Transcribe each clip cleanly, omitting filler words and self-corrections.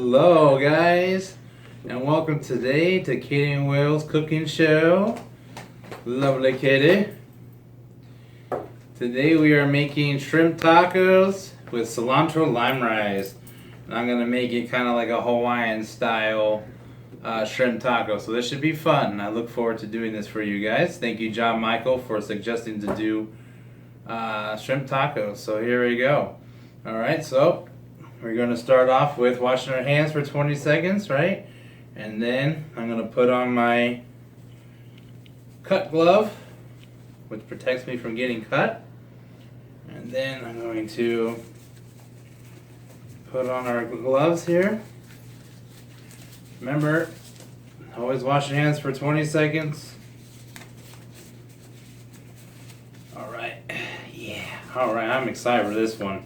Hello guys, and welcome today to Katie and Will's cooking show. Lovely Katie. Today we are making shrimp tacos with cilantro lime rice. And I'm going to make it kind of like a Hawaiian style shrimp taco. So this should be fun. I look forward to doing this for you guys. Thank you John Michael for suggesting to do shrimp tacos. So here we go. Alright, so we're going to start off with washing our hands for 20 seconds, right? And then I'm going to put on my cut glove, which protects me from getting cut. And then I'm going to put on our gloves here. Remember, always wash your hands for 20 seconds. Alright, yeah. Alright, I'm excited for this one.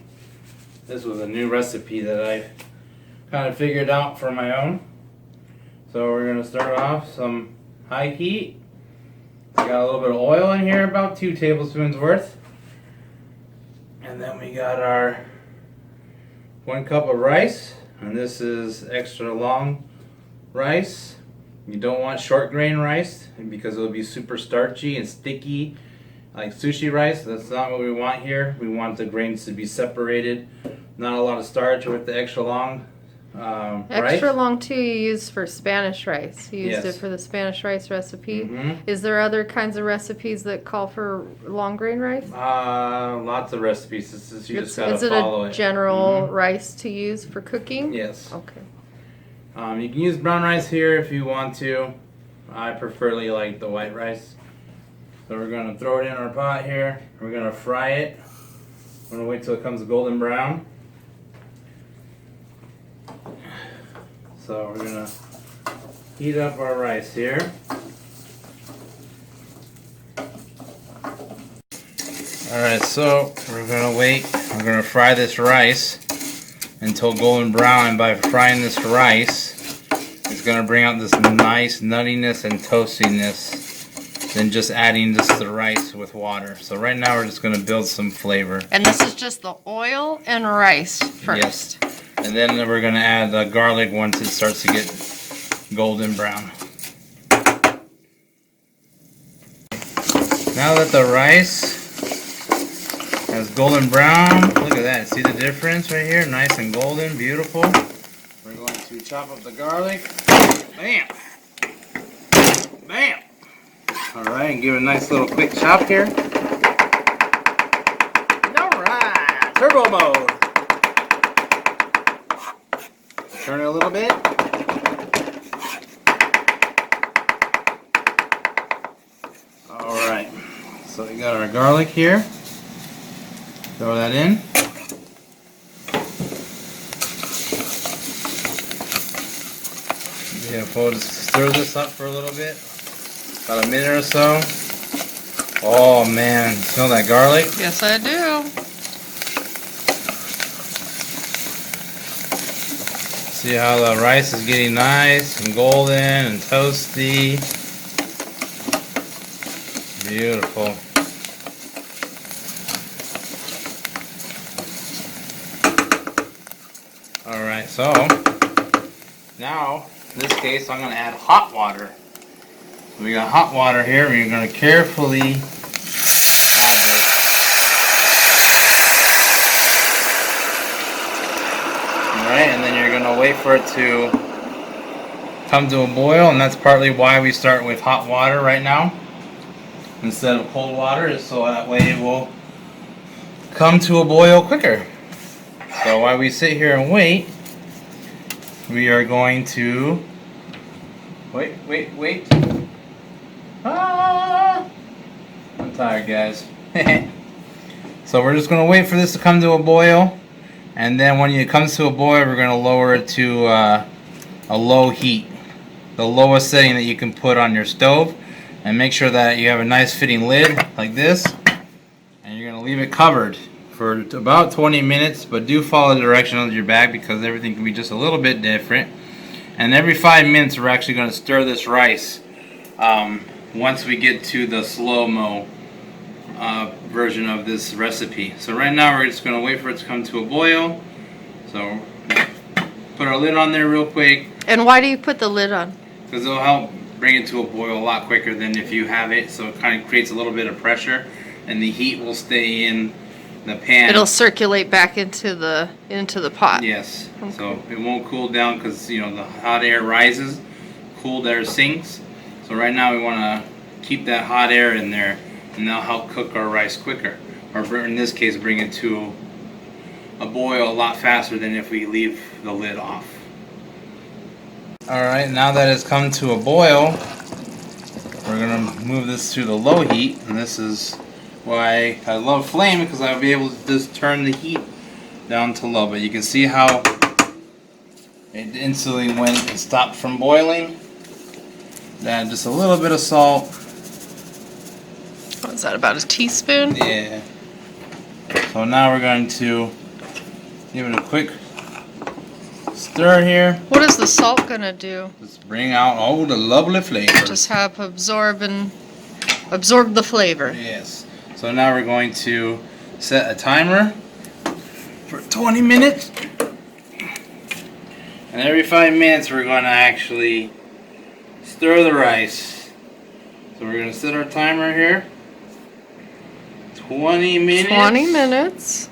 This was a new recipe that I kind of figured out for my own. So we're going to start off some high heat. I got a little bit of oil in here, about 2 tablespoons worth. And then we got our 1 cup of rice. And this is extra long rice. You don't want short grain rice because it'll be super starchy and sticky like sushi rice. That's not what we want here. We want the grains to be separated. Not a lot of starch with the extra long rice. Extra long too you use for Spanish rice. You used it for the Spanish rice recipe. Mm-hmm. Is there other kinds of recipes that call for long grain rice? Lots of recipes. You just gotta follow it. Is it a general rice to use for cooking? Yes. Okay. You can use brown rice here if you want to. I preferably like the white rice. So we're going to throw it in our pot here. We're going to fry it. We're going to wait till it comes golden brown. So we're going to heat up our rice here. Alright, so we're going to wait. We're going to fry this rice until golden brown. And by frying this rice, it's going to bring out this nice nuttiness and toastiness than just adding just the rice with water. So right now we're just going to build some flavor. And this is just the oil and rice first. Yes. And then we're going to add the garlic once it starts to get golden brown. Now that the rice has golden brown, look at that. See the difference right here? Nice and golden, beautiful. We're going to chop up the garlic. Bam! Bam! Alright, and give it a nice little quick chop here. Alright, turbo mode. Turn it a little bit. Alright, so we got our garlic here. Throw that in. Beautiful, just stir this up for a little bit. About a minute or so. Oh man, smell that garlic? Yes, I do. See how the rice is getting nice and golden and toasty. Beautiful. Alright, so now in this case I'm going to add hot water. We got hot water here. We're going to carefully add this. Alright, and then you're going to wait for it to come to a boil, and that's partly why we start with hot water right now instead of cold water, is so that way it will come to a boil quicker. So while we sit here and wait, we are going to wait. Ah! I'm tired, guys. So we're just going to wait for this to come to a boil, and then when it comes to a boil, we're going to lower it to a low heat, the lowest setting that you can put on your stove, and make sure that you have a nice fitting lid like this, and you're going to leave it covered for about 20 minutes, but do follow the direction of your bag because everything can be just a little bit different. And every 5 minutes we're actually going to stir this rice once we get to the slow-mo version of this recipe. So right now we're just going to wait for it to come to a boil. So put our lid on there real quick. And why do you put the lid on? Because it'll help bring it to a boil a lot quicker than if you have it. So it kind of creates a little bit of pressure, and the heat will stay in the pan. It'll circulate back into the pot. Yes. Okay. So it won't cool down because the hot air rises, cold air sinks. So right now we want to keep that hot air in there, and that'll help cook our rice quicker. Or in this case, bring it to a boil a lot faster than if we leave the lid off. Alright, now that it's come to a boil, we're going to move this to the low heat. And this is why I love flame, because I'll be able to just turn the heat down to low. But you can see how it instantly went and stopped from boiling. Add just a little bit of salt. What's that, about a teaspoon? Yeah. So now we're going to give it a quick stir here. What is the salt gonna do? Just bring out all the lovely flavors. Just have absorb the flavor. Yes. So now we're going to set a timer for 20 minutes. And every 5 minutes we're going to actually stir the rice. So we're going to set our timer here. 20 minutes. 20 minutes.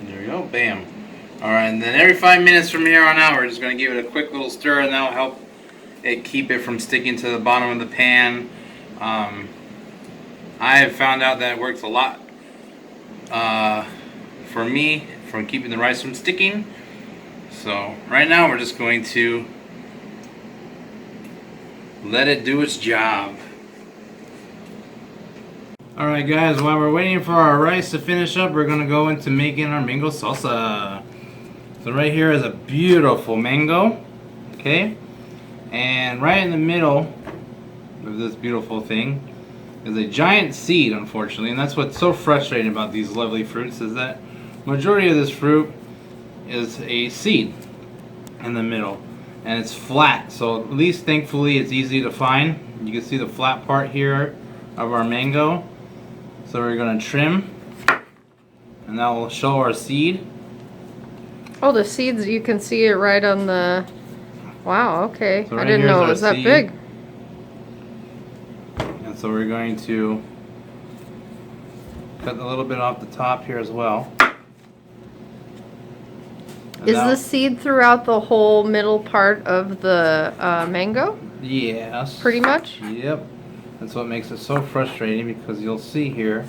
There we go. Bam. Alright, and then every 5 minutes from here on out, we're just going to give it a quick little stir, and that'll help it keep it from sticking to the bottom of the pan. I have found out that it works a lot for me, from keeping the rice from sticking. So right now we're just going to let it do its job. Alright guys, while we're waiting for our rice to finish up, we're going to go into making our mango salsa. So right here is a beautiful mango, okay? And right in the middle of this beautiful thing is a giant seed, unfortunately. And that's what's so frustrating about these lovely fruits, is that majority of this fruit is a seed in the middle. And it's flat, so at least thankfully it's easy to find. You can see the flat part here of our mango. So we're going to trim, and that will show our seed. Oh, the seeds, you can see it right on the... Wow, okay. So I right didn't know it here's was our that seed. big. And so we're going to cut a little bit off the top here as well. And Is now, the seed throughout the whole middle part of the mango? yes. Pretty much? Yep. That's what makes it so frustrating, because you'll see here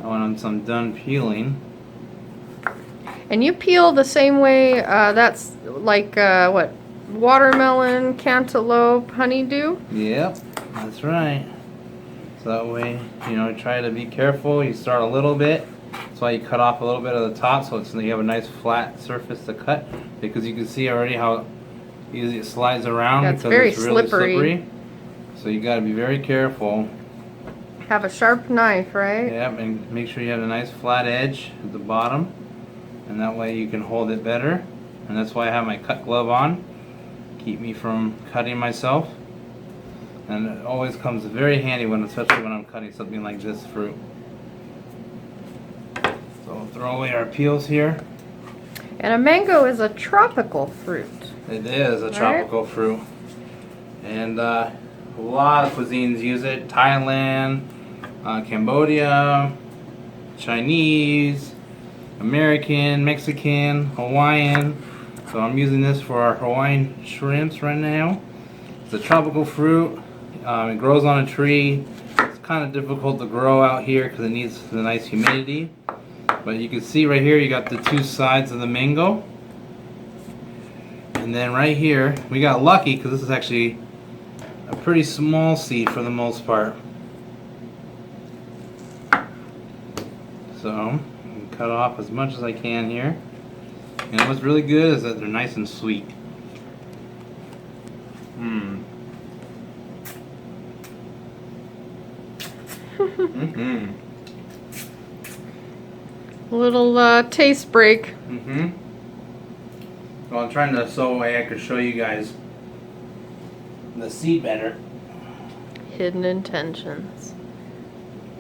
when I'm done peeling. And you peel the same way, that's like, what, watermelon, cantaloupe, honeydew? Yep, that's right. So that way, try to be careful. You start a little bit. That's why you cut off a little bit of the top, so you have a nice flat surface to cut. Because you can see already how easy it slides around, Yeah, it's because very it's really slippery. slippery. So you got to be very careful. Have a sharp knife, right? Yep, and make sure you have a nice flat edge at the bottom, and that way you can hold it better. And that's why I have my cut glove on, keep me from cutting myself. And it always comes very handy, especially when I'm cutting something like this fruit. So we'll throw away our peels here. And a mango is a tropical fruit. It is a tropical fruit, and a lot of cuisines use it. Thailand, Cambodia, Chinese, American, Mexican, Hawaiian. So I'm using this for our Hawaiian shrimps right now. It's a tropical fruit. It grows on a tree. It's kind of difficult to grow out here because it needs the nice humidity. But you can see right here, you got the two sides of the mango. And then right here, we got lucky because this is actually a pretty small seed for the most part. So, I'm going to cut off as much as I can here. And what's really good is that they're nice and sweet. Little taste break. Well, I'm trying to so way I could show you guys the seed better. Hidden intentions.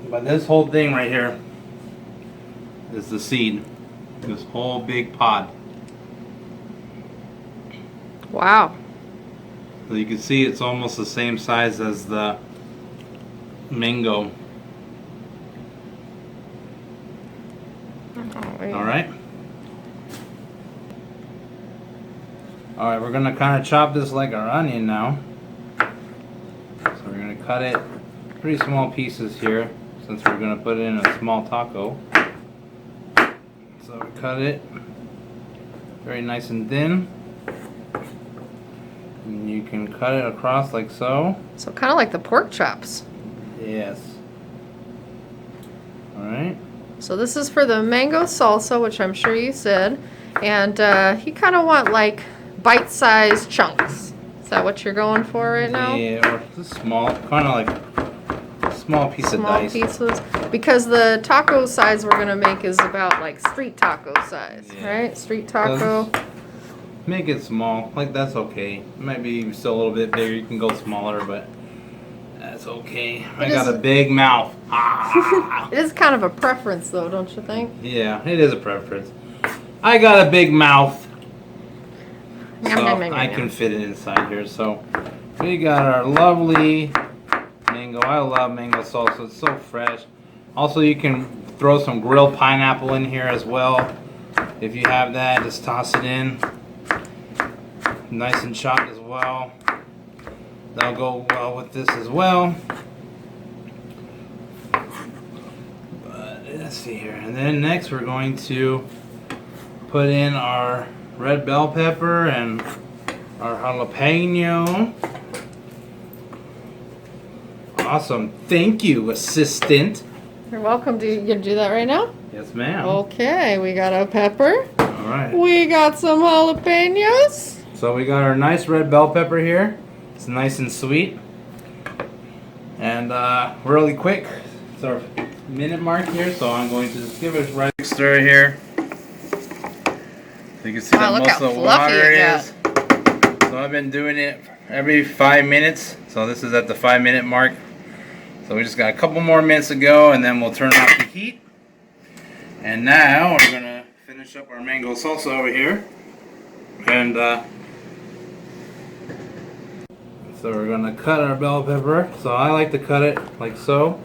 But this whole thing right here is the seed. This whole big pot. Wow. So you can see it's almost the same size as the mango. Alright. Alright, we're going to kind of chop this like our onion now. So we're going to cut it pretty small pieces here since we're going to put it in a small taco. So we cut it very nice and thin. And you can cut it across like so. So kind of like the pork chops. Yes. Alright. So this is for the mango salsa, which I'm sure you said. And you kind of want like bite-sized chunks. Is that what you're going for right now? Yeah, or just small, kind of like a small piece of dice. Small pieces. Because the taco size we're going to make is about like street taco size, right? Street taco. Make it small, like that's okay. It might be still a little bit bigger, you can go smaller, but that's okay. I got a big mouth. Ah. It is kind of a preference though, don't you think? Yeah, it is a preference. I got a big mouth, so I can fit it inside here. So we got our lovely mango. I love mango salsa, it's so fresh. Also, you can throw some grilled pineapple in here as well. If you have that, just toss it in. Nice and chopped as well. That'll go well with this as well. But let's see here. And then next we're going to put in our red bell pepper and our jalapeno. Awesome. Thank you, assistant. You're welcome. You gonna do that right now? Yes, ma'am. Okay, we got a pepper. All right. We got some jalapenos. So we got our nice red bell pepper here. It's nice and sweet. And really quick, it's our minute mark here, so I'm going to just give it a right stir here. So you can see that most of the water is. So I've been doing it every 5 minutes. So this is at the 5-minute mark. So we just got a couple more minutes to go, and then we'll turn off the heat. And now we're gonna finish up our mango salsa over here. And so we're gonna cut our bell pepper. So I like to cut it like so.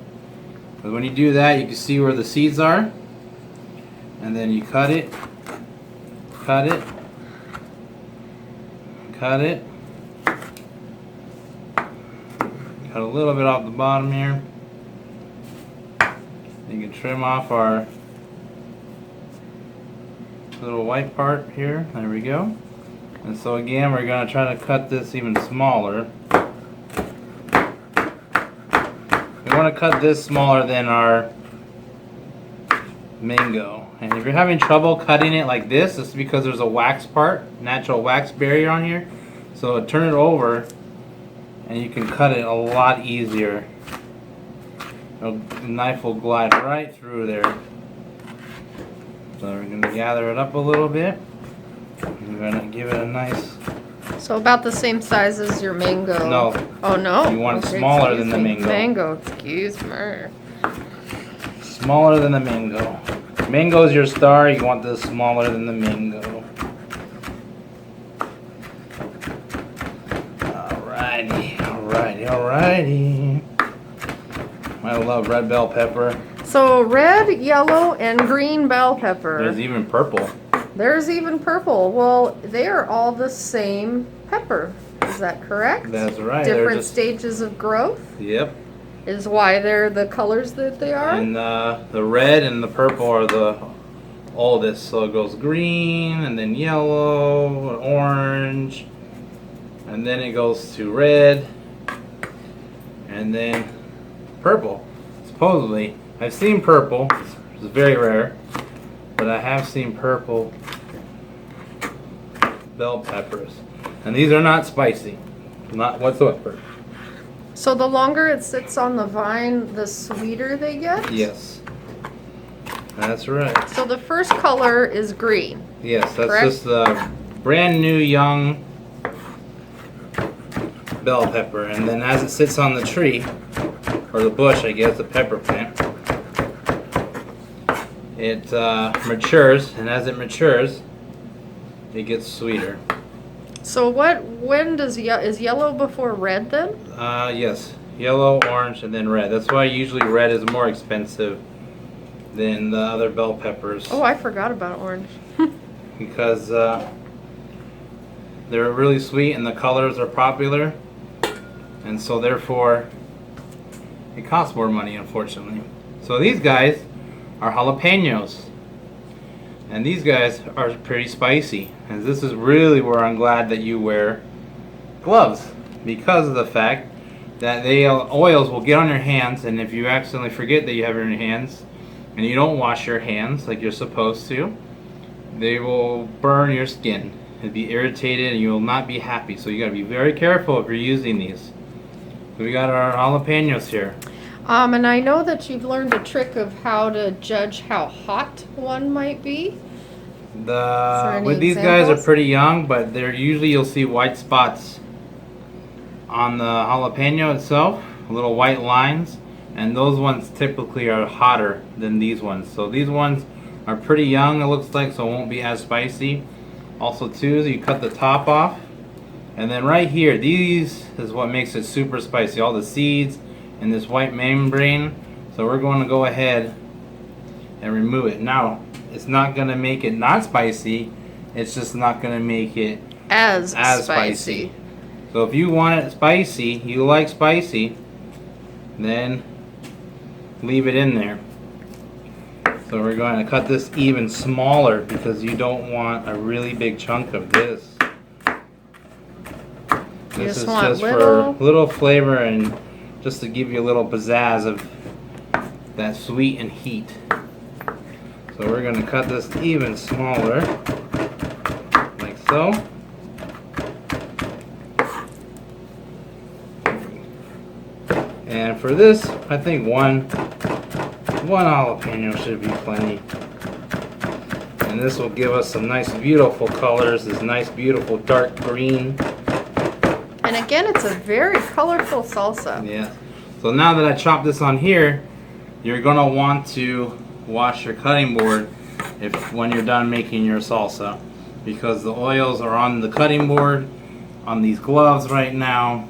But when you do that, you can see where the seeds are. And then you cut it, cut it, cut it. Cut a little bit off the bottom here. You can trim off our little white part here. There we go. And so again, we're going to try to cut this even smaller. We want to cut this smaller than our mango. And if you're having trouble cutting it like this, it's because there's a wax part, natural wax barrier on here. So turn it over and you can cut it a lot easier. The knife will glide right through there. So we're going to gather it up a little bit. We're going to give it a nice... So about the same size as your mango. No. Oh no? You want it smaller than the mango. Mango, excuse me. Smaller than the mango. Mango is your star, you want this smaller than the mango. Alrighty. I love red bell pepper. So red, yellow, and green bell pepper. There's even purple. There's even purple. Well, they are all the same pepper. Is that correct? That's right. Different stages of growth? Yep. Is why they're the colors that they are? And the red and the purple are the oldest. So it goes green, and then yellow, and orange, and then it goes to red, and then purple. Supposedly, I've seen purple. It's very rare, but I have seen purple bell peppers, and these are not spicy, not whatsoever. So the longer it sits on the vine, the sweeter they get? Yes, that's right. So the first color is green. Yes, that's correct? Just the brand new young bell pepper, and then as it sits on the tree, or the bush, I guess, the pepper plant, it matures, and as it matures, it gets sweeter. So when is yellow before red then? Yes, yellow, orange, and then red. That's why usually red is more expensive than the other bell peppers. Oh, I forgot about orange. Because they're really sweet and the colors are popular, and so therefore it costs more money, unfortunately. So these guys are jalapenos, and these guys are pretty spicy, and this is really where I'm glad that you wear gloves, because of the fact that oils will get on your hands, and if you accidentally forget that you have it in your hands and you don't wash your hands like you're supposed to, they will burn your skin. It'll be irritated and you will not be happy. So you gotta be very careful if you're using these. So we got our jalapenos here. And I know that you've learned a trick of how to judge how hot one might be. With these guys are pretty young, but they're usually, you'll see white spots on the jalapeno itself, little white lines, and those ones typically are hotter than these ones. So these ones are pretty young, it looks like, so it won't be as spicy. Also too, you cut the top off, and then right here, these is what makes it super spicy, all the seeds and this white membrane. So we're going to go ahead and remove it. Now, it's not going to make it not spicy, it's just not going to make it as spicy. So if you want it spicy, you like spicy, then leave it in there. So we're going to cut this even smaller because you don't want a really big chunk of this. This is just for little flavor and just to give you a little pizzazz of that sweet and heat. So we're going to cut this even smaller, like so. And for this, I think one jalapeno should be plenty. And this will give us some nice beautiful colors, this nice beautiful dark green. And again, it's a very colorful salsa. Yeah. So now that I chopped this on here, you're going to want to wash your cutting board when you're done making your salsa, because the oils are on the cutting board, on these gloves right now,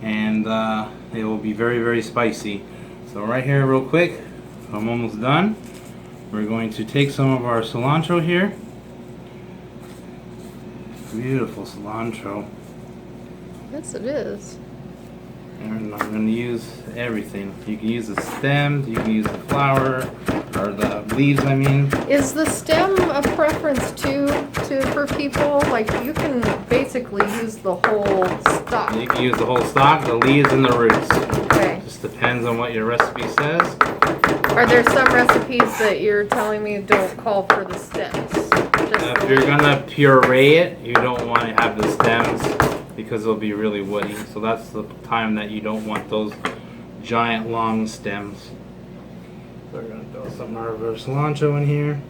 and they will be very, very spicy. So right here real quick, I'm almost done. We're going to take some of our cilantro here. Beautiful cilantro. Yes, it is. And I'm going to use everything. You can use the stems, you can use the flower, or the leaves, I mean. Is the stem a preference too for people? Like, you can basically use the whole stalk. You can use the whole stalk, the leaves, and the roots. Okay. Just depends on what your recipe says. Are there some recipes that you're telling me don't call for the stems? If you're going to puree it, you don't want to have the stems because it'll be really woody. So that's the time that you don't want those giant long stems. So we're going to throw some of our cilantro in here.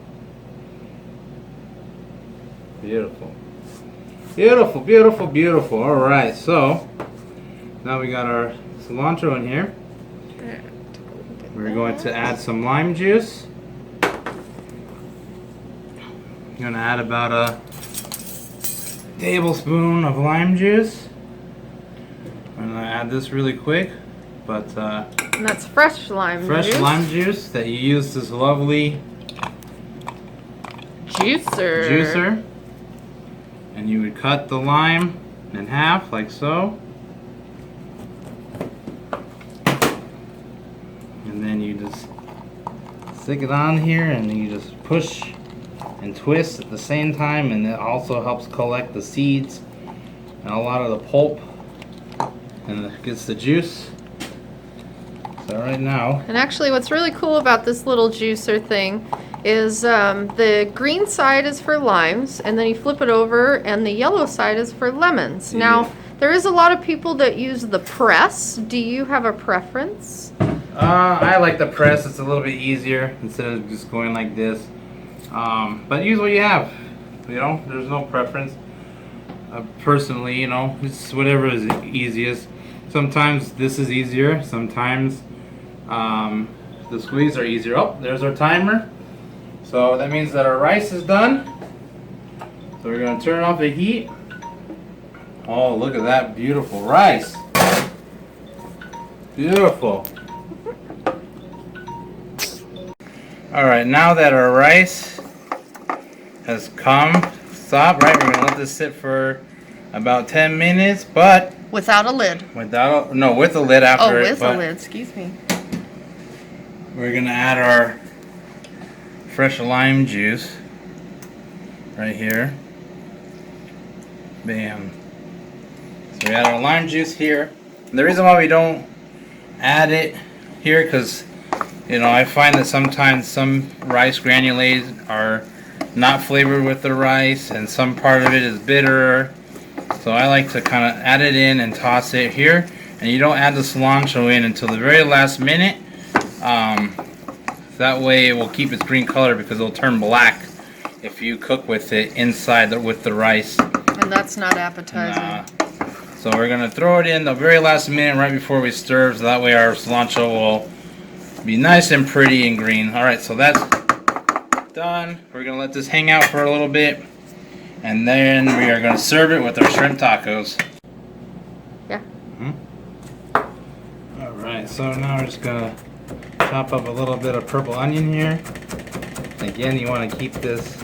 Beautiful. Beautiful, beautiful, beautiful. Alright, so now we got our cilantro in here. We're going to add some lime juice. I'm going to add about a tablespoon of lime juice. I'm going to add this really quick, but and that's fresh lime juice. Fresh lime juice that you use this lovely juicer. And you would cut the lime in half like so. And then you just stick it on here and you just push and twist at the same time, and it also helps collect the seeds and a lot of the pulp, and it gets the juice. So right now, and actually what's really cool about this little juicer thing is the green side is for limes, and then you flip it over and the yellow side is for lemons. Yeah. Now there is a lot of people that use the press. Do you have a preference? I like the press. It's a little bit easier instead of just going like this. But use what you have. You know, there's no preference. Personally, you know, it's whatever is easiest. Sometimes this is easier. Sometimes the squeeze are easier. Oh, there's our timer. So that means that our rice is done. So we're going to turn off the heat. Oh, look at that beautiful rice. Beautiful. Alright, now that our rice has stopped, right? We're going to let this sit for about 10 minutes, but Without a lid. with a lid after it. With a lid, excuse me. We're going to add our fresh lime juice right here. Bam. So we add our lime juice here. And the reason why we don't add it here, because I find that sometimes some rice granulates are not flavored with the rice, and some part of it is bitter. So I like to kind of add it in and toss it here. And you don't add the cilantro in until the very last minute. That way it will keep its green color, because it'll turn black if you cook with it inside with the rice. And that's not appetizing. So we're going to throw it in the very last minute right before we stir, so that way our cilantro will be nice and pretty and green. Alright, so that's done. We're going to let this hang out for a little bit, and then we are going to serve it with our shrimp tacos. Yeah. Alright, so now we're just going to chop up a little bit of purple onion here. Again, you want to keep this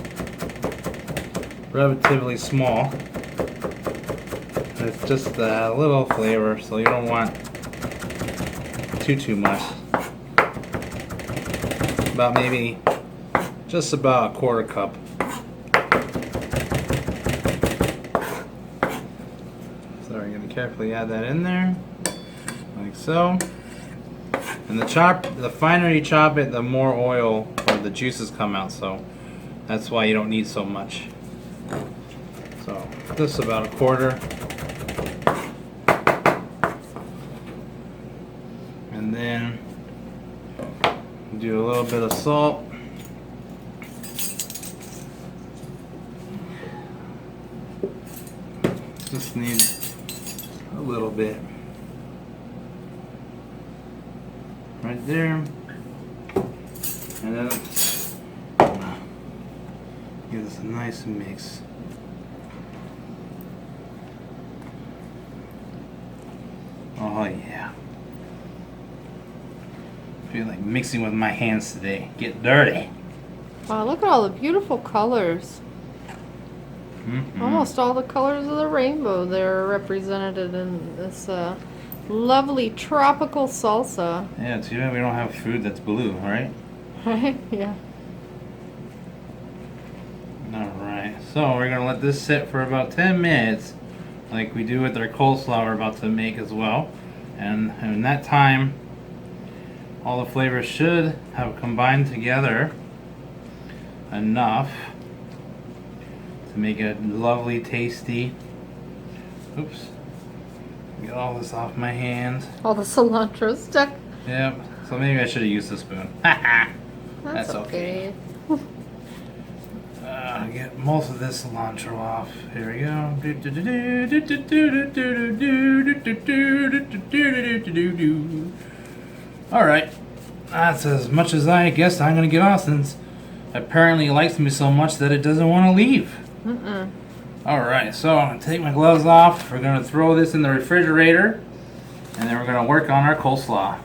relatively small. It's just a little flavor, so you don't want too much. About maybe just about a quarter cup. So we're going to carefully add that in there, like so. And the finer you chop it, the more oil or the juices come out, so that's why you don't need so much. So this is about a quarter. And then do a little bit of salt. Just need a little bit right there. And then give this a nice mix. Oh yeah. I feel like mixing with my hands today. Get dirty. Wow, look at all the beautiful colors. Almost all the colors of the rainbow they're represented in this lovely tropical salsa. Yeah, it's too bad we don't have food that's blue, right? Right? Yeah. Alright, so we're going to let this sit for about 10 minutes, like we do with our coleslaw we're about to make as well. And in that time, all the flavors should have combined together enough to make a lovely, tasty. Oops. Get all this off my hands. All the cilantro stuck. Yep. So maybe I should have used the spoon. That's okay. Get most of this cilantro off. Here we go. Alright. That's as much as I guess I'm going to get off, since apparently it likes me so much that it doesn't want to leave. Alright, so I'm going to take my gloves off. We're going to throw this in the refrigerator, and then we're going to work on our coleslaw.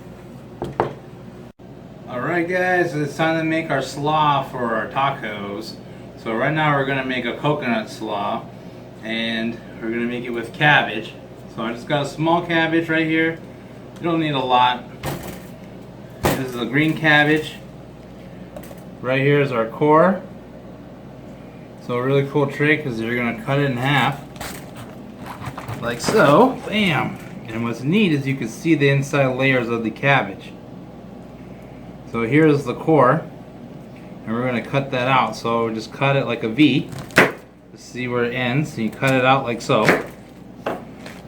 Alright guys, it's time to make our slaw for our tacos. So right now we're going to make a coconut slaw, and we're going to make it with cabbage. So I just got a small cabbage right here. You don't need a lot. This is a green cabbage. Right here is our core. So a really cool trick is you're going to cut it in half, like so. Bam! And what's neat is you can see the inside layers of the cabbage. So here's the core, and we're going to cut that out. So just cut it like a V to see where it ends. So you cut it out like so,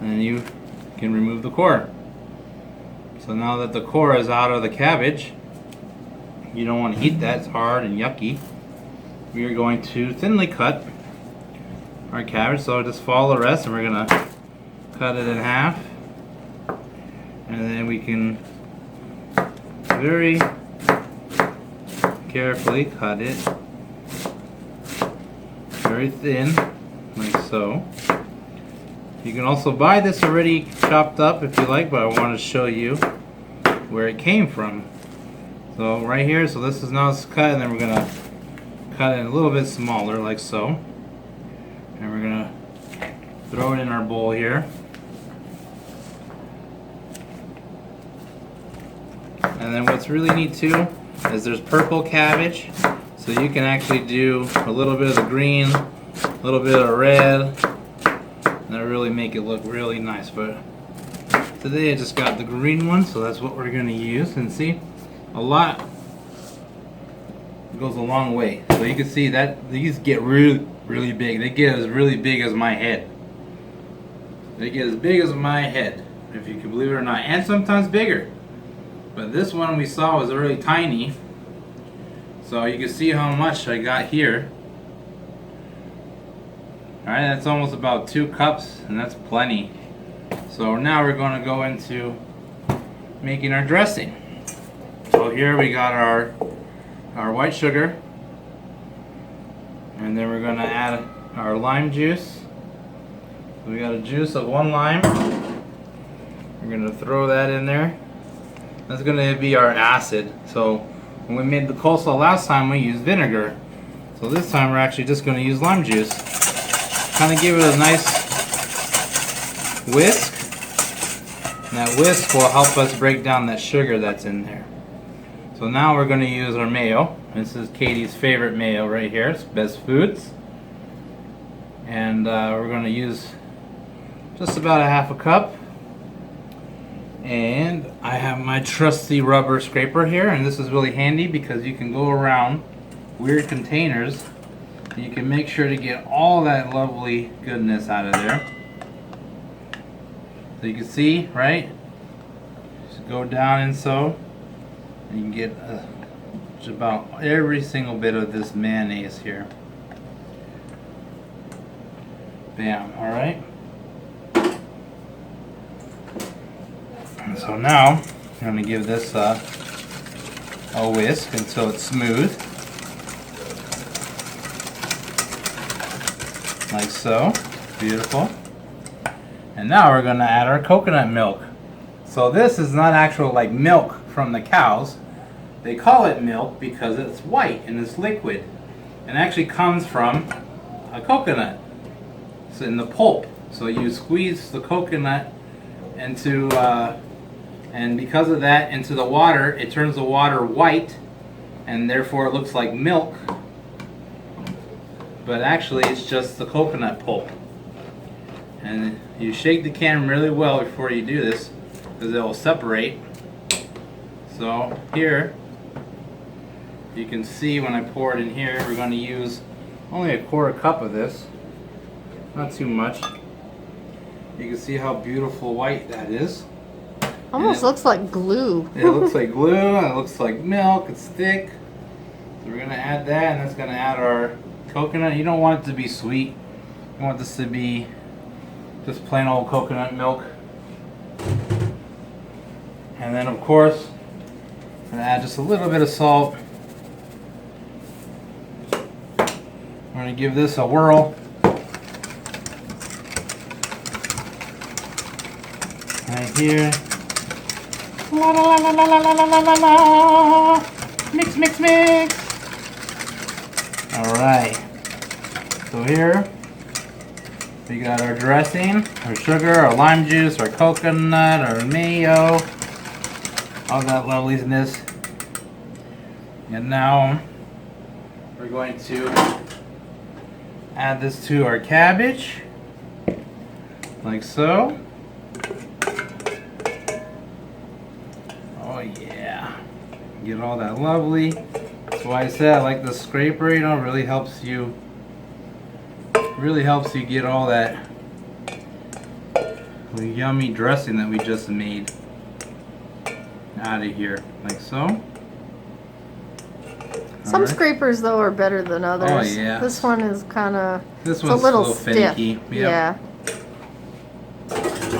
and you can remove the core. So now that the core is out of the cabbage, you don't want to eat that, it's hard and yucky. We are going to thinly cut our cabbage, so just follow the rest, and we're going to cut it in half. And then we can very carefully cut it very thin, like so. You can also buy this already chopped up if you like, but I want to show you where it came from. So right here, so this is now it's cut, and then we're gonna cut it a little bit smaller, like so. And we're gonna throw it in our bowl here. And then what's really neat too is there's purple cabbage, so you can actually do a little bit of the green, a little bit of red, and that really make it look really nice. But today I just got the green one, so that's what we're gonna use. And see, a lot goes a long way. So you can see that these get really big. They get as really big as my head. They get as big as my head, if you can believe it or not, and sometimes bigger. But this one we saw was really tiny. So you can see how much I got here. Alright, that's almost about 2 cups, and that's plenty. So now we're going to go into making our dressing. So here we got our white sugar, and then we're going to add our lime juice. So we got a juice of 1 lime. We're going to throw that in there. That's going to be our acid. So when we made the coleslaw last time, we used vinegar. So this time we're actually just going to use lime juice. Kind of give it a nice whisk. And that whisk will help us break down that sugar that's in there. So now we're going to use our mayo. This is Katie's favorite mayo right here. It's Best Foods. And we're going to use just about a half a cup. And I have my trusty rubber scraper here, and this is really handy because you can go around weird containers and you can make sure to get all that lovely goodness out of there. So you can see, right? Just go down and so, and you can get just about every single bit of this mayonnaise here. Bam, alright? So now I'm going to give this a whisk until it's smooth, like so. Beautiful. And now we're going to add our coconut milk. So this is not actual like milk from the cows. They call it milk because it's white and it's liquid, and actually comes from a coconut. It's in the pulp. So you squeeze the coconut into and because of that, into the water, it turns the water white, and therefore it looks like milk. But actually, it's just the coconut pulp. And you shake the can really well before you do this, because it will separate. So here, you can see when I pour it in here, we're going to use only a 1/4 cup of this. Not too much. You can see how beautiful white that is. Almost looks like glue. It looks like glue, and it looks like milk. It's thick. So we're going to add that, and that's going to add our coconut. You don't want it to be sweet. You want this to be just plain old coconut milk. And then, of course, I'm going to add just a little bit of salt. I'm going to give this a whirl. Right here. La la la la la la la la la. Mix, mix, mix. Alright. So here we got our dressing, our sugar, our lime juice, our coconut, our mayo, all that loveliness. And now we're going to add this to our cabbage, like so. Oh yeah, get all that lovely. That's why I said I like the scraper, you know, really helps you get all that yummy dressing that we just made out of here, like so. Some scrapers though are better than others. Oh yeah. This one is kind of This a one's little a little stiff. finicky. Yep. Yeah.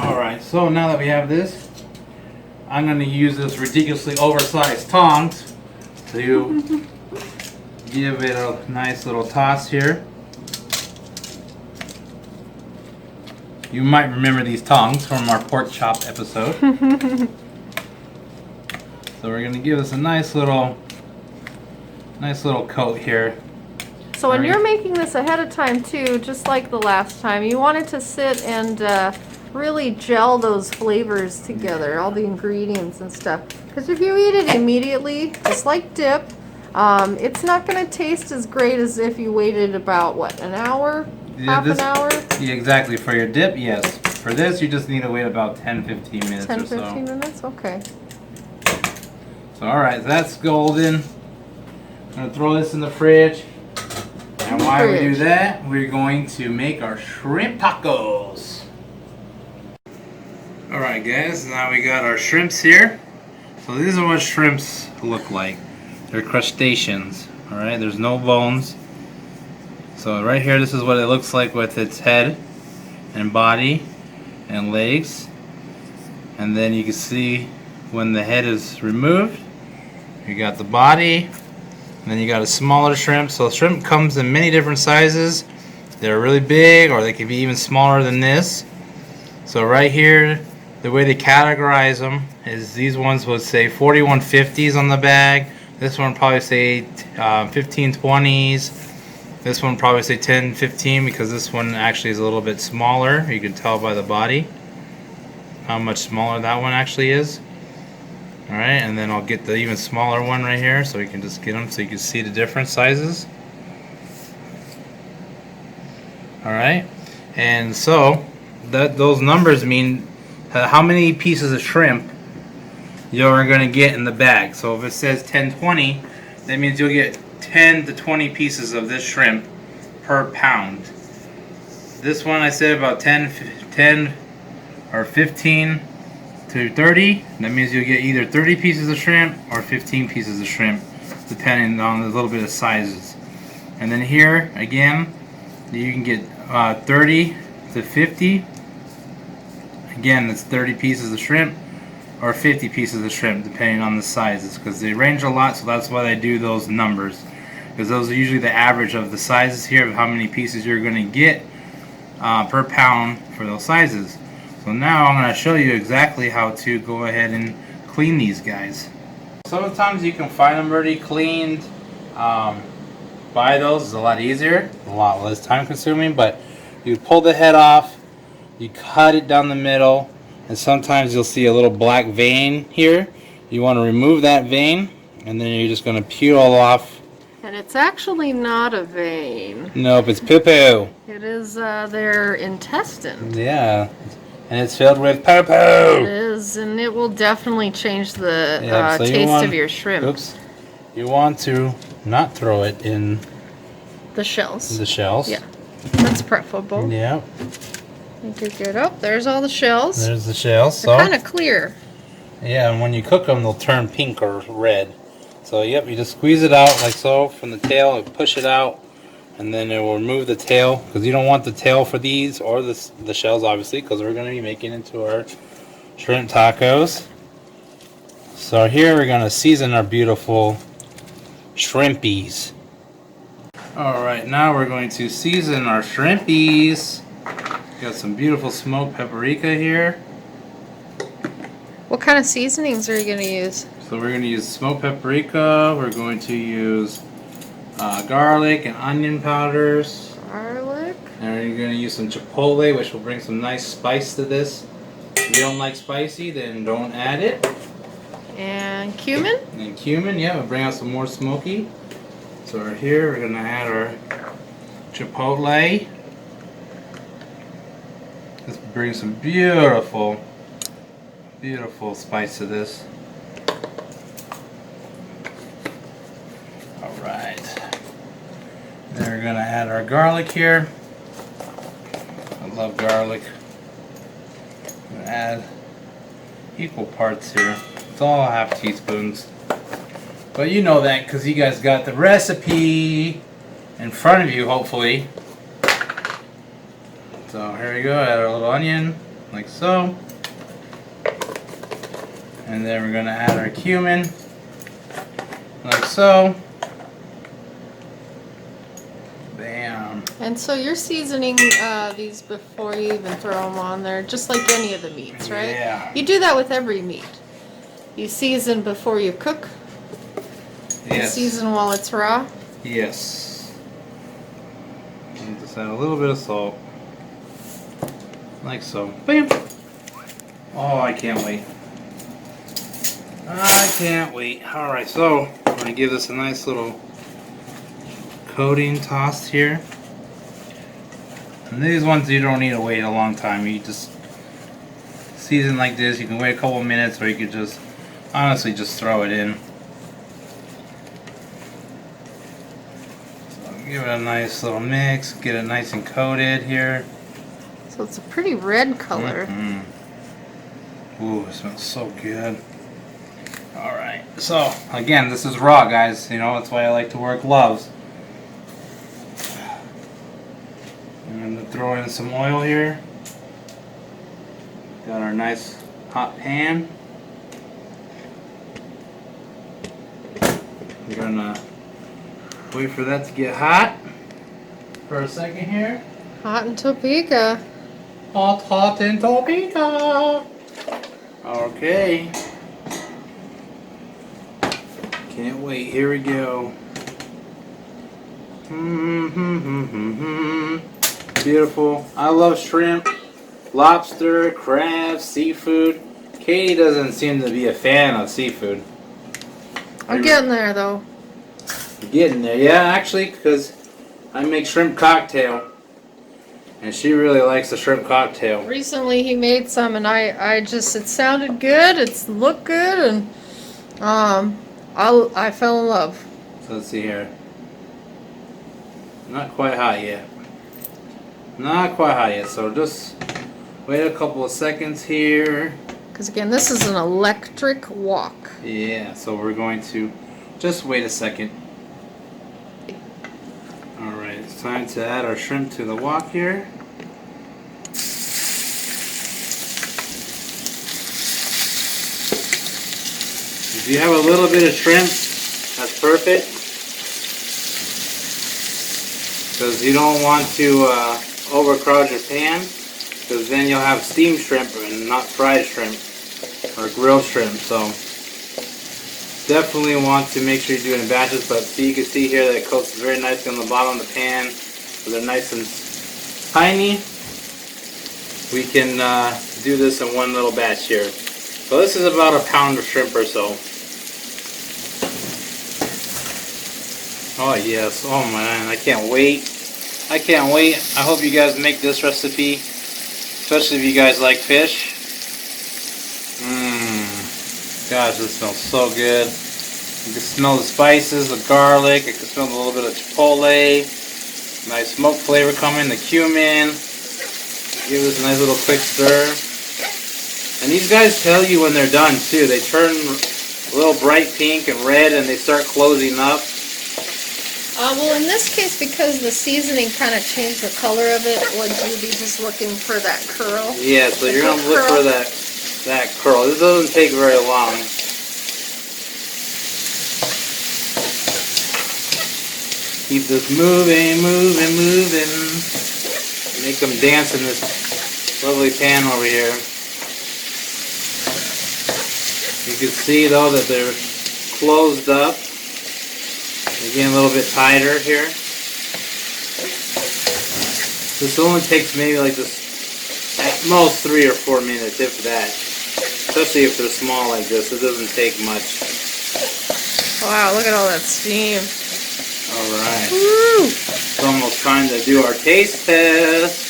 Alright, so now that we have this, I'm going to use this ridiculously oversized tongs to give it a nice little toss here. You might remember these tongs from our pork chop episode. So we're gonna give this a nice little coat here. So when you're making this ahead of time too, just like the last time, you want it to sit and really gel those flavors together, all the ingredients and stuff. Because if you eat it immediately, just like dip, it's not going to taste as great as if you waited about, what, an hour? Yeah, Half an hour? Yeah, exactly. For your dip, yes. For this, you just need to wait about 10-15 minutes 10, or so. 15 minutes? Okay. So, alright, so that's golden. I'm going to throw this in the fridge. And while we do that, we're going to make our shrimp tacos. Alright guys, now we got our shrimps here. So these are what shrimps look like. They're crustaceans. Alright, there's no bones. So right here, this is what it looks like with its head and body and legs. And then you can see when the head is removed, you got the body. And then you got a smaller shrimp. So shrimp comes in many different sizes. They're really big, or they can be even smaller than this. So right here, the way they categorize them is these ones would say 4150s on the bag. This one probably say 1520s. This one probably say 1015 because this one actually is a little bit smaller. You can tell by the body how much smaller that one actually is. Alright, and then I'll get the even smaller one right here so we can just get them so you can see the different sizes. Alright, and so those numbers mean how many pieces of shrimp you're going to get in the bag. So if it says 1020, that means you'll get 10 to 20 pieces of this shrimp per pound. This one I said about 10 or 15 to 30, that means you'll get either 30 pieces of shrimp or 15 pieces of shrimp, depending on a little bit of sizes. And then here again, you can get 30 to 50. Again, it's 30 pieces of shrimp or 50 pieces of shrimp, depending on the sizes, because they range a lot. So that's why they do those numbers, because those are usually the average of the sizes here of how many pieces you're going to get per pound for those sizes. So now I'm going to show you exactly how to go ahead and clean these guys. Sometimes you can find them already cleaned. Buy those is a lot easier, a lot less time consuming, but you pull the head off, you cut it down the middle, and sometimes you'll see a little black vein here. You want to remove that vein, and then you're just going to peel off. And it's actually not a vein. Nope, it's poo-poo. It is their intestine. Yeah. And it's filled with poo-poo. It is, and it will definitely change the taste of your shrimp. Oops. You want to not throw it in the shells. The shells. Yeah, that's preferable. Yeah. Good, good. Oh, there's all the shells. There's the shells. They're kind of clear. Yeah, and when you cook them, they'll turn pink or red. So, yep, you just squeeze it out like so from the tail and push it out. And then it will remove the tail, because you don't want the tail for these, or the shells obviously, because we're going to be making into our shrimp tacos. So here we're going to season our beautiful shrimpies. Alright, now we're going to season our shrimpies. Got some beautiful smoked paprika here. What kind of seasonings are you going to use? So we're going to use smoked paprika, we're going to use garlic and onion powders. Garlic. And we're going to use some chipotle, which will bring some nice spice to this. If you don't like spicy, then don't add it. And cumin. And cumin, yeah, will bring out some more smoky. So right here, we're going to add our chipotle. This brings some beautiful, beautiful spice to this. Alright. Then we're going to add our garlic here. I love garlic. I'm going to add equal parts here. It's all half teaspoons. But you know that because you guys got the recipe in front of you, hopefully. So here we go, add our little onion, like so. And then we're going to add our cumin, like so. Bam. And so you're seasoning these before you even throw them on there, just like any of the meats, right? Yeah. You do that with every meat. You season before you cook. Yes. You season while it's raw. Yes. And just add a little bit of salt. Like so. Bam. Oh, I can't wait. I can't wait. Alright, so I'm going to give this a nice little coating toss here. And these ones you don't need to wait a long time. You just season like this. You can wait a couple minutes, or you could just honestly just throw it in. So give it a nice little mix. Get it nice and coated here. So it's a pretty red color. Mm-hmm. Ooh, it smells so good. Alright, so again, this is raw, guys. You know, that's why I like to wear gloves. I'm going to throw in some oil here. Got our nice hot pan. We're going to wait for that to get hot for a second here. Hot in Topeka. Hot in Topeka. Okay. Can't wait. Here we go. Beautiful. I love shrimp, lobster, crab, seafood. Katie doesn't seem to be a fan of seafood. I'm getting there though. Getting there, yeah, actually, because I make shrimp cocktail, and she really likes the shrimp cocktail. Recently he made some, and I just, it sounded good, it looked good, and I fell in love. So let's see here. Not quite hot yet. Not quite hot yet, so just wait a couple of seconds here. Because again, this is an electric wok. Yeah, so we're going to just wait a second. Alright, it's time to add our shrimp to the wok here. If you have a little bit of shrimp, that's perfect. Because you don't want to overcrowd your pan, because then you'll have steamed shrimp and not fried shrimp or grilled shrimp. So definitely want to make sure you do it in batches. But see, you can see here that it coats very nicely on the bottom of the pan, so they're nice and tiny. We can do this in one little batch here. So this is about a pound of shrimp or so. Oh yes, oh man, I can't wait. I can't wait. I hope you guys make this recipe, especially if you guys like fish. Gosh, this smells so good. You can smell the spices, the garlic. I can smell a little bit of chipotle. Nice smoke flavor coming, the cumin. Give this a nice little quick stir. And these guys tell you when they're done too. They turn a little bright pink and red, and they start closing up. Well, in this case, because the seasoning kind of changed the color of it, would you be just looking for that curl? Yeah, so you're going to look for that curl. This doesn't take very long. Keep this moving, moving, moving. Make them dance in this lovely pan over here. You can see though that they're closed up. Again, a little bit tighter here. This only takes maybe like this, at most 3 or 4 minutes, if that. Especially if they're small like this, it doesn't take much. Wow, look at all that steam. Alright. Woo! It's almost time to do our taste test.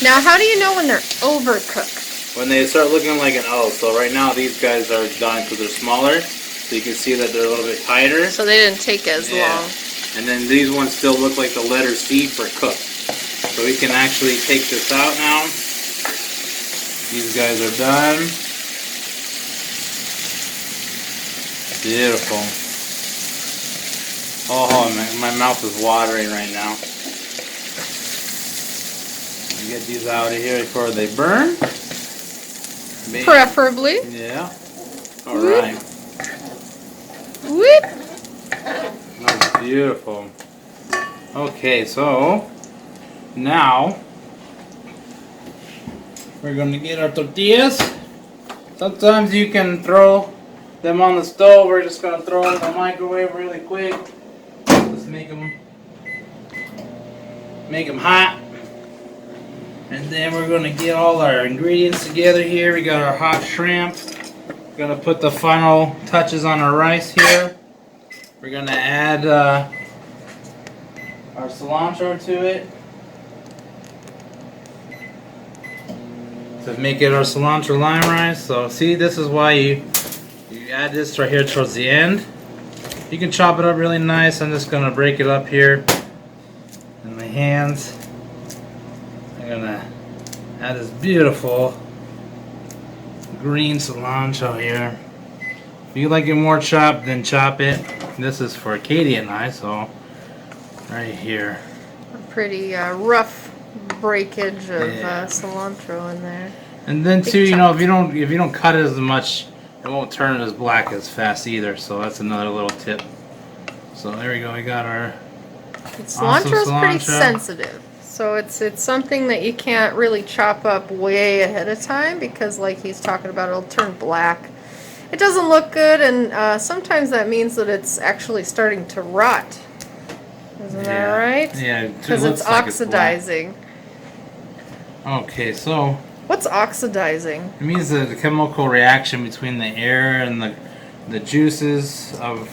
Now, how do you know when they're overcooked? When they start looking like an O. So right now these guys are done because they're smaller. So you can see that they're a little bit tighter. So they didn't take as long. And then these ones still look like the letter C for cooked. So we can actually take this out now. These guys are done. Beautiful. Oh, my mouth is watering right now. Get these out of here before they burn. Maybe. Preferably. Yeah. Alright. Whoop. That's beautiful. Okay, so now we're gonna get our tortillas. Sometimes you can throw them on the stove. We're just gonna throw them in the microwave really quick. Let's make them hot. And then we're gonna get all our ingredients together here. We got our hot shrimp. We're gonna put the final touches on our rice here. We're gonna add our cilantro to it to make it our cilantro lime rice. So see, this is why you add this right here towards the end. You can chop it up really nice. I'm just gonna break it up here in my hands. I'm gonna add this beautiful green cilantro here. If you like it more chopped, then chop it. This is for Katie and I, so right here. A pretty rough breakage of cilantro in there. And then too, you know, if you don't cut it as much, it won't turn as black as fast either. So that's another little tip. So there we go. We got our Cilantro is pretty sensitive, so it's something that you can't really chop up way ahead of time because, like he's talking about, it'll turn black. It doesn't look good, and sometimes that means that it's actually starting to rot. Isn't that right? Yeah, because it's oxidizing. Okay, so what's oxidizing? It means the chemical reaction between the air and the juices of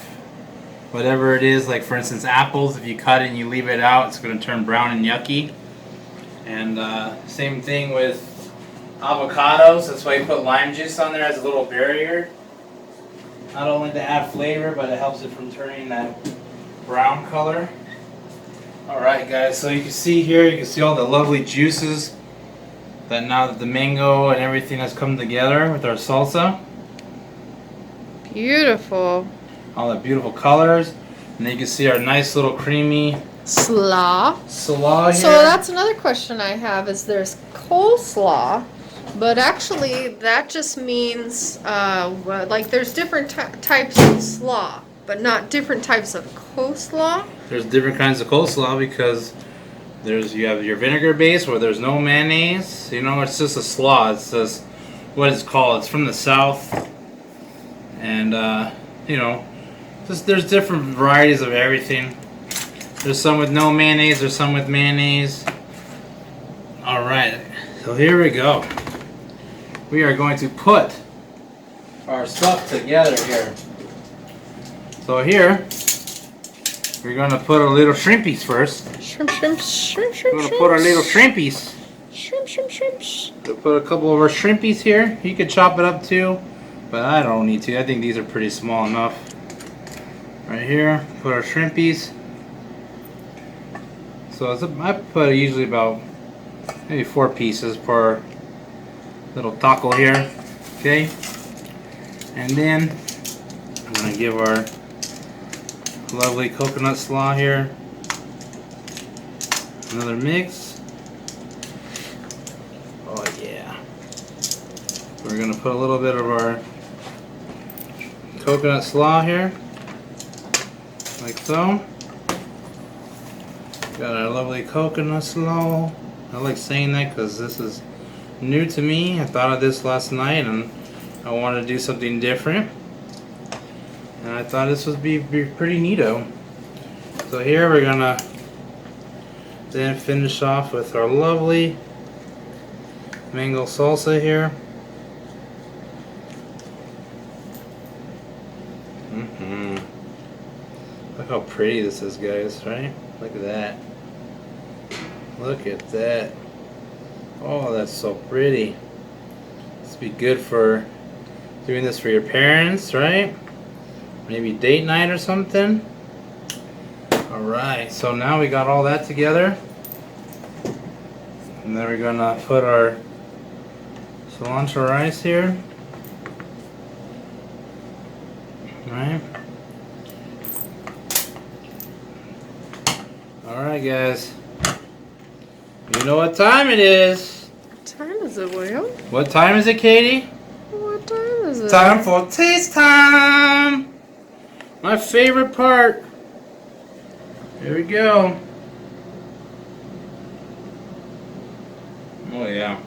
whatever it is. Like for instance, apples. If you cut it and you leave it out, it's going to turn brown and yucky. And same thing with avocados. That's why you put lime juice on there as a little barrier. Not only to add flavor, but it helps it from turning that brown color. Alright guys, so you can see here, you can see all the lovely juices that now that the mango and everything has come together with our salsa. Beautiful. All the beautiful colors. And then you can see our nice little creamy slaw here. So that's another question I have, is there's coleslaw, but actually that just means like there's different types of slaw, but not different types of coleslaw. There's different kinds of coleslaw because you have your vinegar base where there's no mayonnaise. You know, it's just a slaw. It's just what it's called. It's from the South, and you know, there's different varieties of everything. There's some with no mayonnaise. There's some with mayonnaise. All right, so here we go. We are going to put our stuff together here. So here, we're going to put our little shrimpies first. Shrimp. We're going to put our little shrimpies. Shrimps. We'll put a couple of our shrimpies here. You could chop it up too, but I don't need to. I think these are pretty small enough. Right here, put our shrimpies. So I put usually about maybe 4 pieces per little taco here. Okay, and then I'm gonna give our lovely coconut slaw here another mix. Oh yeah. We're gonna put a little bit of our coconut slaw here, like so. Got our lovely coconut slaw. I like saying that because this is new to me. I thought of this last night and I wanted to do something different. And I thought this would be pretty neato. So here we're gonna then finish off with our lovely mango salsa here. Look how pretty this is, guys, right? Look at that. Look at that. Oh, that's so pretty. This would be good for doing this for your parents, right? Maybe date night or something. Alright, so now we got all that together. And then we're gonna put our cilantro rice here. Alright. Alright guys. You know what time it is. What time is it, William? What time is it, Katie? What time is it? Time for taste time! My favorite part. Here we go. Oh yeah.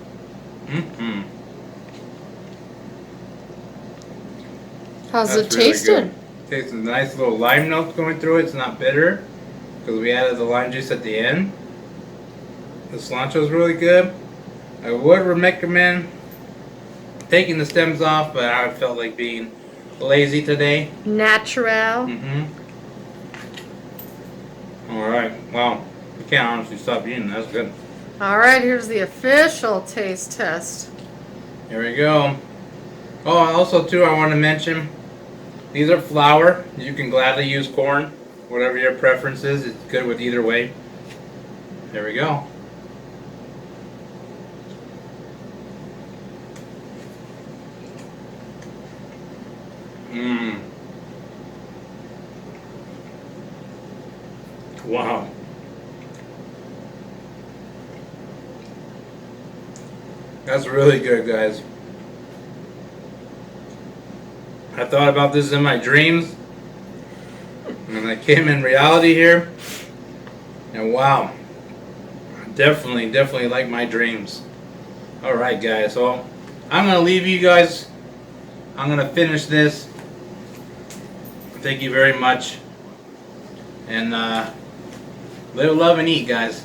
Mm-hmm. How's That's it really tasting? good. Tastes a nice little lime notes going through it. It's not bitter because we added the lime juice at the end. The cilantro is really good. I would recommend taking the stems off, but I felt like being lazy today. Natural. Mm-hmm. All right. Wow. You can't honestly stop eating. That's good. All right, here's the official taste test. Here we go. Oh, also too, I want to mention these are flour. You can gladly use corn, whatever your preference is. It's good with either way. There we go. Mmm. Wow. That's really good, guys. I thought about this in my dreams, and I came in reality here, and wow, definitely like my dreams. All right, guys, so I'm gonna leave you guys. I'm gonna finish this. Thank you very much, and live, love, and eat, guys.